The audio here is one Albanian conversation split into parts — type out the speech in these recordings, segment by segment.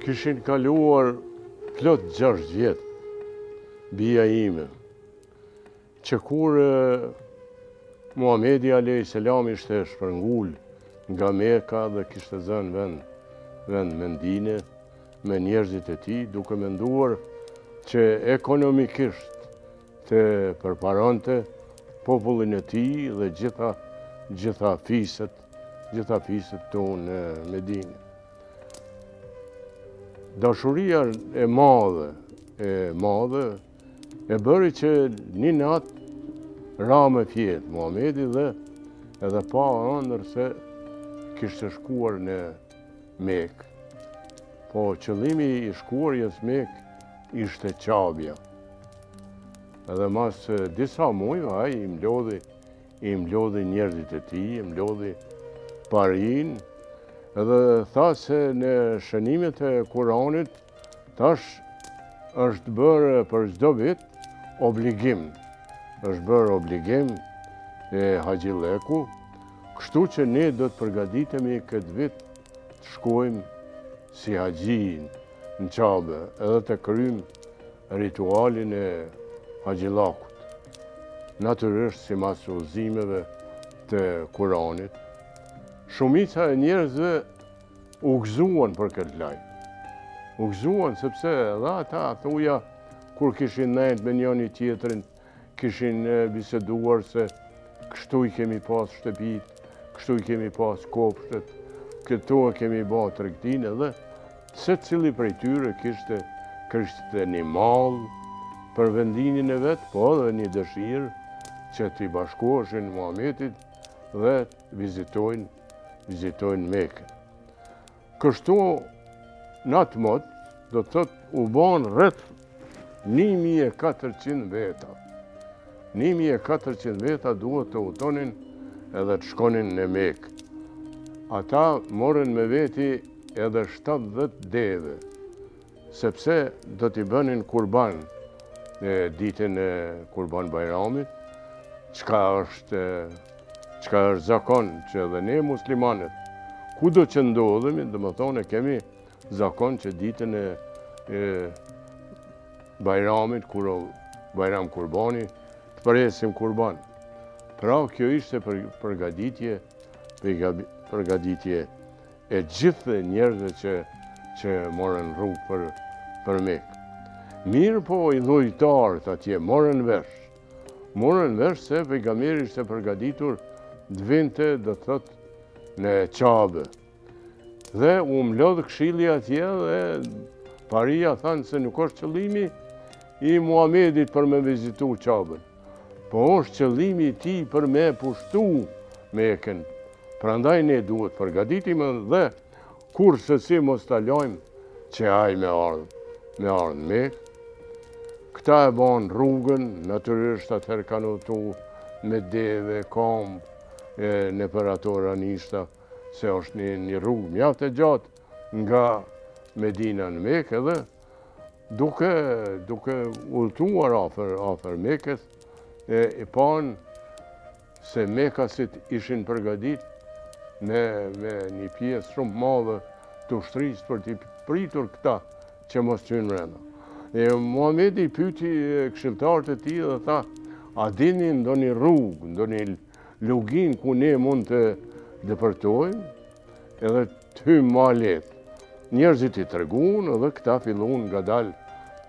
Kishin kaluar plot 6 vjet, bia ime, që kur Muhamedi a.s. ishte shpërngull nga Meka dhe kishte zënë vend Medine me njerëzit e tij, duke menduar që ekonomikisht të përparonte popullin e tij dhe gjitha fiset tonë në Medinë. Dashuria e madhe e bëri që një natë ra me fjetë Muhamedi dhe edhe pa ëndër se kishte shkuar në Mekë. Po qëllimi i shkuarjes Mekë ishte qabja. Edhe mas disa mujve ai i mlodhi njerëzit e tij, i mlodhi parin, edhe tha se në shënimet e Kuranit tash është bërë për çdo vit obligim. Është bërë obligim e Haxhileku, kështu që ne do të përgatitemi këtë vit të shkojmë si haxhi në Qabe, edhe të kryjmë ritualin e Haxhilakut. Natyrisht sipas udhëzimeve të Kuranit. Shumica e njerëzve u gëzuan për këtë lajm. U gëzuan sepse edhe ata thuja kur kishin ndajt me njëri tjetrin, kishin biseduar se kështu i kemi pas shtëpit, kështu i kemi pas kopshtet, këtu e kemi bë tregtinë, edhe secili prej tyre kishte një mall për vendimin e vet, po edhe një dëshirë që t'i bashkoheshin Muhamedit dhe vizitojnë Mekën. Kështu në atë mod, do të thotë u bën rreth 1400 veta. 1400 veta duhet të udhtonin edhe të shkonin në Mekë. Ata morën me veti edhe 70 deve, sepse do t'i bënin kurban në ditën e Kurban Bajramit, çka është zakon që edhe ne muslimanët, kudo që ndodhemi, domethënë kemi zakon që ditën e Bajramit, kur Bajram Kurbani, të presim kurban. Pra kjo ishte përgatitje e gjithë njerëzve që morën rrugë për Mekë. Mirë po i dhujtarët atje morën vesh se pejgamberi ishte përgatitur të vinte, do të thotë, në Qabe. Dhe u mlodh këshilli atje dhe paria thanë se nuk është qëllimi i Muhamedit për me vizitu Qabën, po është qëllimi i tij për me pushtu Mekën. Prandaj ne duhet përgatitemi dhe kurse si mos ta lajmë që ai me ardhë në Mekë. Këta e banë rrugën, natyrisht atëherë kanë udhëtu me deve, komb, nëpër ato ranishta, se është një rrugë mjaft e gjatë nga Medina në Mekë, edhe duke udhëtuar afër Mekës, e panë se Mekasit ishin përgatit me një pjesë shumë madhe të ushtrisë për t'i pritur këta që mos hynë brenda. Muhamedi pyeti këshilltarët e tij dhe tha, a dini ndonjë rrugë, ndonjë lugin ku ne mund të depërtojmë edhe të hymë ma lehtë. Njerëzit i treguan edhe këta filluan ngadalë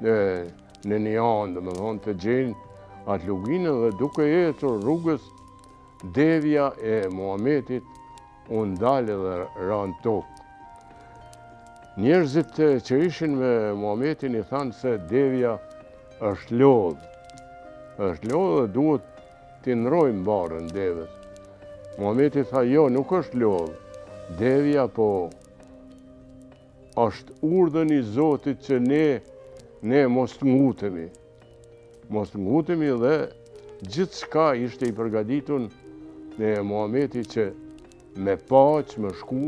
në një anë, domethënë të gjejnë atë luginë, dhe duke ecur rrugës, devja e Muhamedit u ndalë dhe ranë tokë. Njerëzit që ishin me Muhamedin i thanë se devja është lodhë. Është lodhë dhe duhet t'i ndrojmë barën devës. Muhamedi tha, jo, nuk është lodhë. Devja po është urdhën i Zotit që ne mos të ngutemi. Mos të ngutemi dhe gjithë shka ishte i përgatitur në Muhamedi që me paq me shku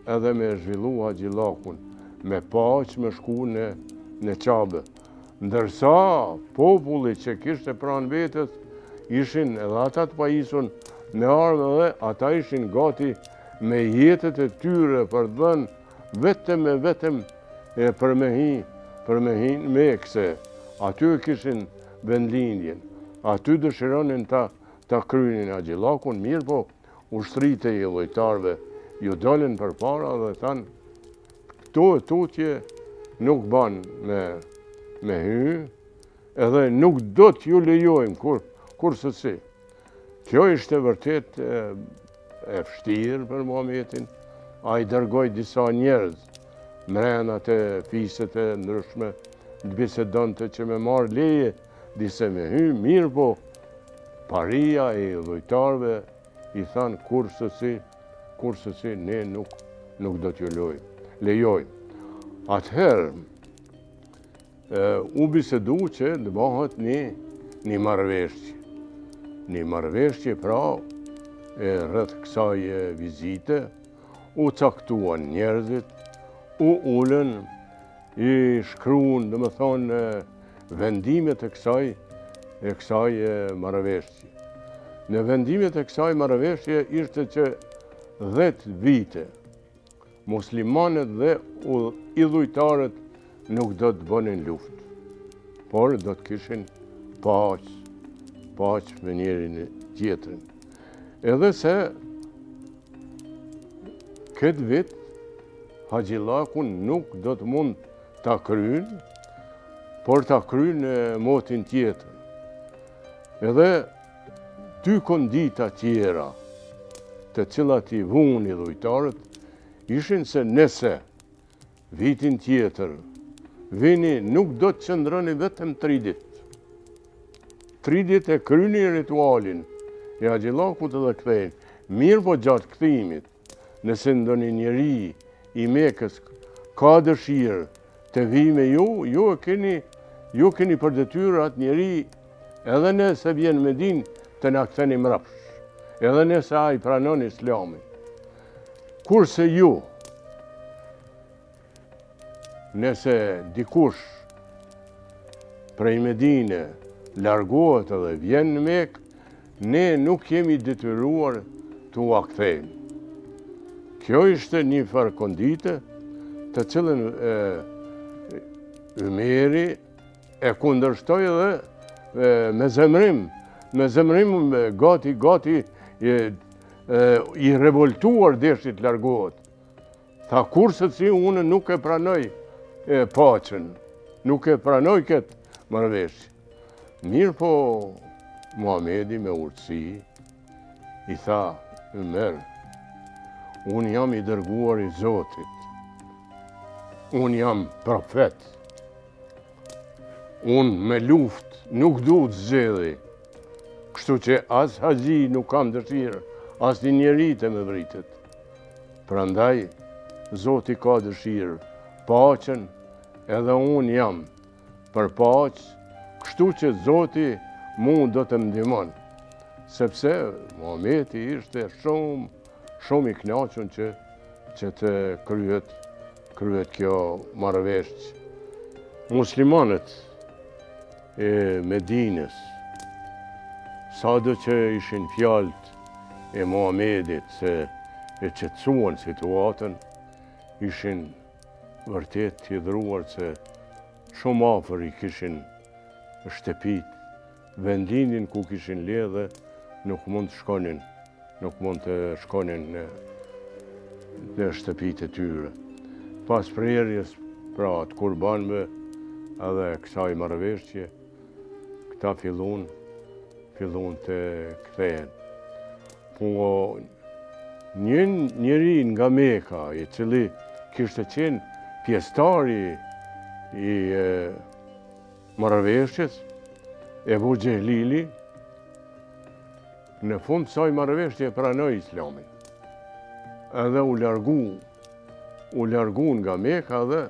edhe me zhvillu Haxhilakun, me paq me shku në Qabe. Ndërsa populli që kishte pranë vetes ishin edhe ata të pajisun me armë dhe ata ishin gati me jetët e tyre për të dhënë vetëm e për me hi në Mekë, se aty e kishin vendlindjen, aty dëshironin ta krynin Axhillakun, mirë po ushtritë e lojtarëve ju dolën përpara dhe thanë, këto e tutje nuk ban me hy, edhe nuk do t'ju lejojmë kurse si. Kjo ishte vërtet e vështirë për Muhamedit. A i dërgoj disa njerëz mrena të fiset e ndryshme, të bisedonte që me marrë leje, dise me hy, mirë po, paria e lojtarëve i thanë kurse si ne nuk do t'ju lejojmë. Atëherë, u bisedu që të bëhet një marrëveshje. Një marrëveshje pra rreth kësaj vizite, u caktuan njerëzit, u ullën, i shkruan, dhe më thonë, vendimet e kësaj marrëveshje. Në vendimet e kësaj marrëveshje ishte që 10 vite muslimanët dhe idhujtarët nuk do të bënin luftë, por do të kishin paqë me njërin e tjetrin. Edhe se këtë vit Axhillakun nuk do të mund ta kryen, por ta kryen motin tjetër. Edhe 2 kondita tjera, të cilat i vunë idhujtarët, ishin se nëse vitin tjetër vini nuk do të qëndroni vetëm 3 ditë. 3 ditë e kryni ritualin e Axhillakut edhe kthehen. Mirë po gjatë kthimit, nëse ndonjë njeri i Mekës ka dëshirë të vijë me ju keni për detyrë atë njeri edhe nëse vjen në Medinë të na ktheni mrapsh, edhe nëse ai pranon Islamin. Kurse ju, nëse dikush prej Medine largohet edhe vjen në Mekë, ne nuk jemi detyruar t'u kthejmë. Kjo ishte një farë kondite të cilën Umeri e kundërshtoi edhe me zemrim gati i revoltuar deshti të largohet. Tha kurse si unë nuk e pranoj paqen, nuk e pranoj këtë marrëveshje. Mirë po Muhamedi me urtësi i tha, Umer, unë jam i dërguar i Zotit, unë jam profet, unë me luft nuk du të zgjedhi, kështu që as haxhi nuk kam dëshirë, as një njeri të me vritet. Prandaj, Zoti ka dëshirë paqen, edhe unë jam për paqë, kështu që Zoti mu do të më ndihmon. Sepse Muhamedi ishte shumë i kënaqur që të kryet kjo marrëveshje. Muslimanët e Medinës, sado që ishin fjalët e Muhamedit se e qetësuan situatën, ishin vërtet të hidhruar se shumë afër i kishin shtëpit, vendlindjen ku kishin lidhe nuk mund të shkonin në shtëpitë e tyre. Pas prerjes, pra të kurbanëve edhe kësaj marrëveshje, këta fillun të kthehen. Po një njeri nga Meka, i cili kishte qenë pjesëtari i marrëveshjes, Ebu Xhehlili, në fund kësaj marrëveshje pranoi Islamin. Edhe u largu nga Meka dhe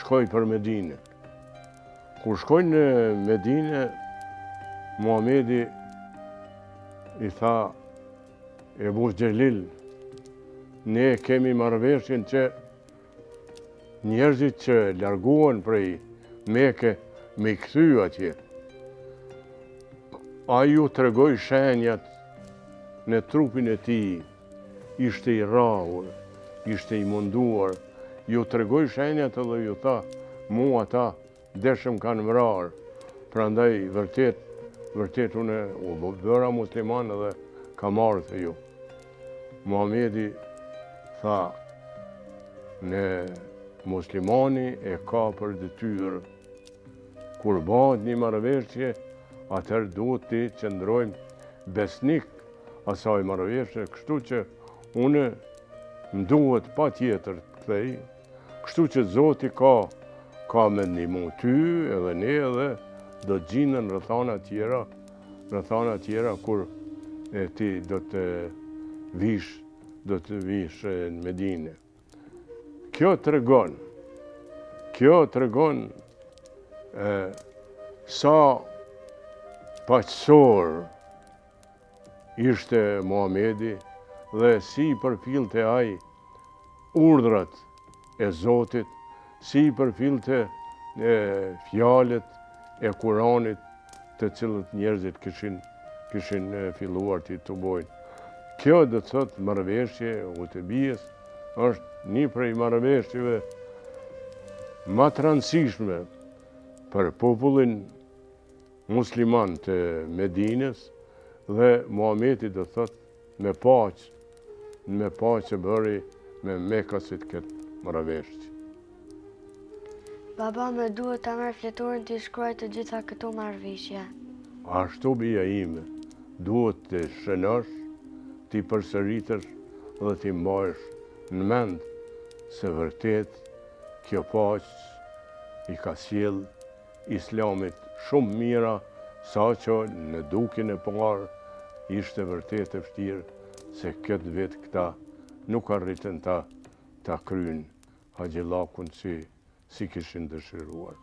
shkoi për Medinë. Kur shkoi në Medinë, Muhamedi i tha Ebu Xhehlil, ne kemi marrëveshjen që njerëzit që larguan prej Mekë me i kthy atje. A ju tregoj shenjat në trupin e tij, ishte i rrahur, ishte i munduar, ju tregoj shenjat edhe ju tha, mu ata deshëm kanë vrarë. Prandaj vërtet unë u bëra musliman edhe ka marrë të ju. Muhamedi tha, ne muslimani e ka për detyrë, kur bëhet një marrëveshje, atëherë duhet të qëndrojmë besnik asaj marrëveshje, kështu që unë më duhet pa tjetër të kthej, kështu që Zoti ka me ndihmu ty edhe ne edhe do të gjinen rrethana tjera kur ti do të vish në Medinë. Kjo tregon sa paqësor ishte Muhamedi dhe si përfillte ai urdhrat e Zotit, si përfillte fjalët e Kuranit të cilët njerëzit kishin filluar të bojnë. Kjo do të thotë marrëveshje Hutebijës është një prej marrëveshjeve më të rëndësishme për popullin musliman të Medinës dhe Muhamedi do të thotë me paqë bëri me Mekasit këtë marrëveshje. Baba, më duhet ta merr fletorin të shkruaj të gjitha këto marrëveshje. Ashtu bija ime, duhet të shënosh, t'i përsëritësh dhe t'i mbajsh në mend se vërtet kjo paqë i ka sjell Islamit shumë mira, saqë në dukin e parë ishte vërtet e vështirë se këtë vit këta nuk arritën ta kryejnë Haxhillakun si kishin dëshiruar.